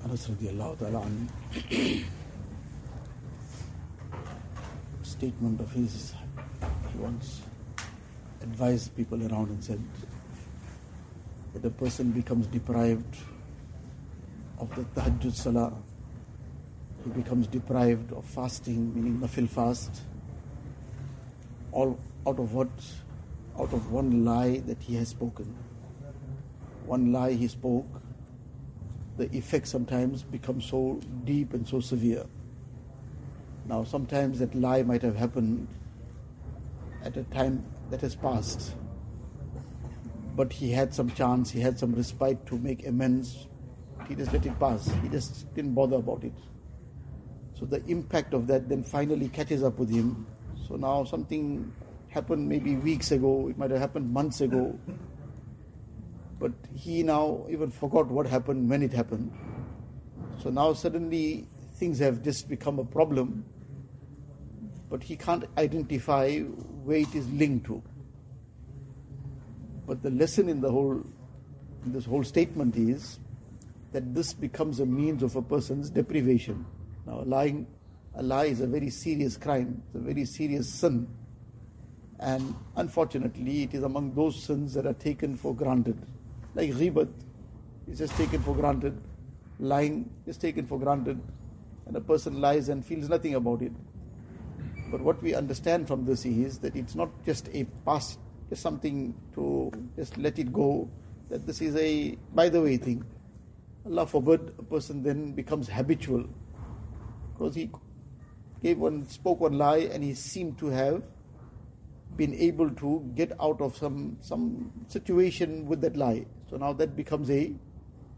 Anas radiallahu ta'ala anhu, statement of his, he once advised people around and said that a person becomes deprived of the tahajjud salah, he becomes deprived of fasting, meaning nafil fast, all out of what? Out of one lie that he has spoken. One lie he spoke, the effect sometimes becomes so deep and so severe. Now sometimes that lie might have happened at a time that has passed, but he had some chance, he had some respite to make amends. He just let it pass, he just didn't bother about it. So the impact of that then finally catches up with him. So now something happened maybe weeks ago, it might have happened months ago, but he now even forgot what happened when it happened. So now suddenly things have just become a problem, but he can't identify where it is linked to. But the lesson in this whole statement is that this becomes a means of a person's deprivation. Now a lie is a very serious crime, it's a very serious sin. And unfortunately, it is among those sins that are taken for granted. Like ghibat is just taken for granted. Lying is taken for granted. And a person lies and feels nothing about it. But what we understand from this is that it's not just a past, just something to just let it go, that this is a by the way thing. Allah forbid a person then becomes habitual. Because he spoke one lie and he seemed to have been able to get out of some situation with that lie. So now that becomes a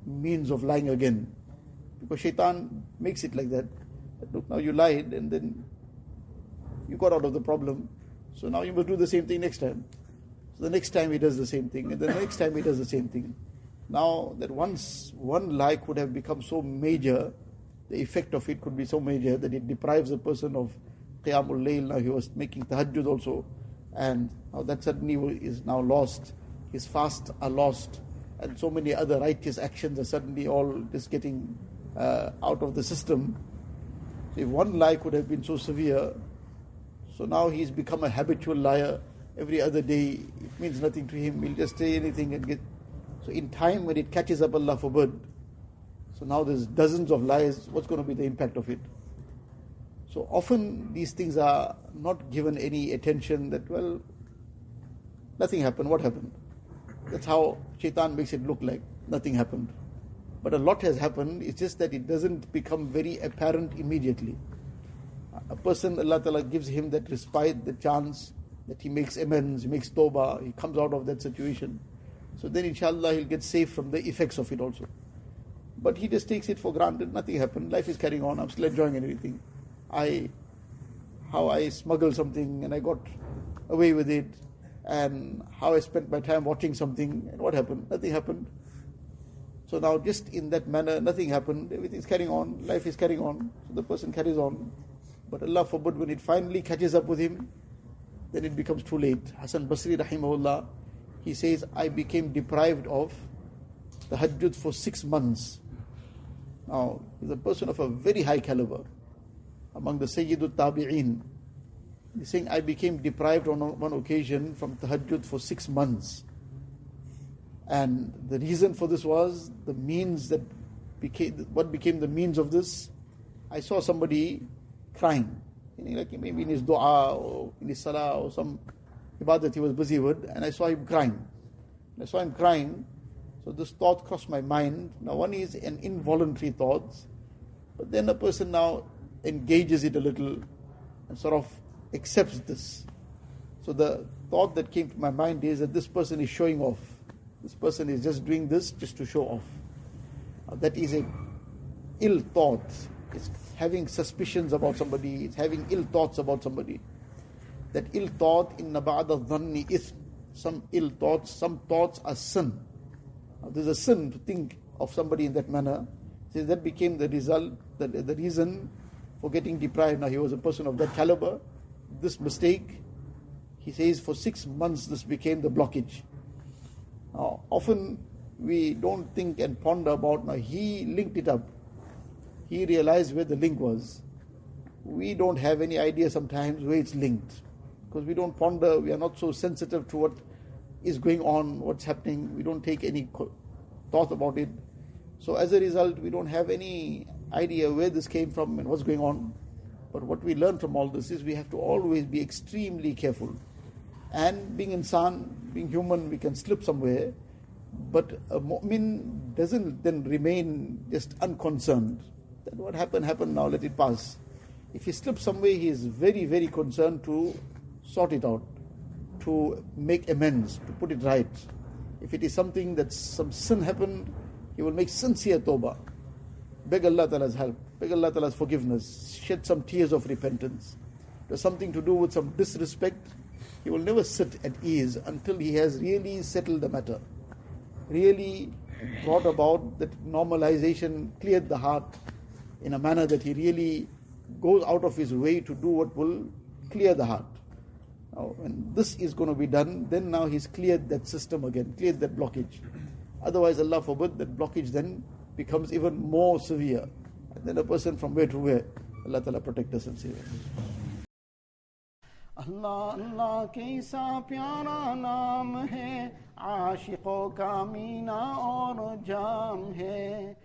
means of lying again. Because shaitan makes it like that. Look, now you lied and then you got out of the problem. So now you must do the same thing next time. So the next time he does the same thing, and the next time he does the same thing. Now that once one lie could have become so major, the effect of it could be so major that it deprives a person of Qiyamul Layl. Now he was making tahajjud also, and now that suddenly is now lost. His fasts are lost, and so many other righteous actions are suddenly all just getting out of the system. So if one lie could have been so severe, so now he's become a habitual liar. Every other day it means nothing to him. He'll just say anything and get. So in time when it catches up, Allah forbid, so now there's dozens of lies, what's going to be the impact of it? So often these things are not given any attention that, well, nothing happened, what happened? That's how shaitan makes it look like, nothing happened. But a lot has happened, it's just that it doesn't become very apparent immediately. A person, Allah Ta'ala gives him that respite, the chance that he makes amends, he makes tawbah, he comes out of that situation. So then inshallah he'll get safe from the effects of it also. But he just takes it for granted, nothing happened, life is carrying on, I'm still enjoying everything. How I smuggled something and I got away with it, and how I spent my time watching something, and what happened? Nothing happened. So now just in that manner, nothing happened, everything's carrying on, life is carrying on, so the person carries on. But Allah forbid, when it finally catches up with him, then it becomes too late. Hasan Basri rahimahullah, he says, I became deprived of the tahajjud for 6 months. Now, he's a person of a very high caliber, among the Sayyidul Tabi'een. He's saying, I became deprived on one occasion from tahajjud for 6 months. And the reason for this was the means that what became the means of this. I saw somebody crying, like maybe in his dua or in his salah or some ibadat he was busy with, and I saw him crying. So this thought crossed my mind. Now one is an involuntary thought, but then a person now engages it a little and sort of accepts this. So the thought that came to my mind is that this person is showing off. This person is just doing this just to show off. That is a ill thought. It's having suspicions about somebody, it's having ill thoughts about somebody. That ill thought, inna ba'da dhanni ithm, some ill thoughts, some thoughts are sin. Now, there's a sin to think of somebody in that manner. So that became the result, the reason for getting deprived. Now he was a person of that caliber. This mistake, he says, for 6 months this became the blockage. Now often we don't think and ponder about, now he linked it up. He realized where the link was. We don't have any idea sometimes where it's linked, because we don't ponder, we are not so sensitive to what is going on, what's happening. We don't take any thought about it. So as a result, we don't have any idea where this came from and what's going on. But what we learn from all this is we have to always be extremely careful. And being insan, being human, we can slip somewhere. But a mu'min doesn't then remain just unconcerned. That what happened, now let it pass. If he slips somewhere, he is very, very concerned to sort it out, to make amends, to put it right. If it is something that some sin happened, he will make sincere tawbah. Beg Allah Ta'ala's help, beg Allah Ta'ala's forgiveness, shed some tears of repentance. There's something to do with some disrespect, he will never sit at ease until he has really settled the matter, really brought about that normalization, cleared the heart in a manner that he really goes out of his way to do what will clear the heart. Now, when this is going to be done, then now he's cleared that system again, cleared that blockage. Otherwise, Allah forbid, that blockage then becomes even more severe. And then a person from where to where. Allah Ta'ala protect us and save us. Allah Allah कैसा प्यारा नाम है, आशिकों का मीना और जाम है.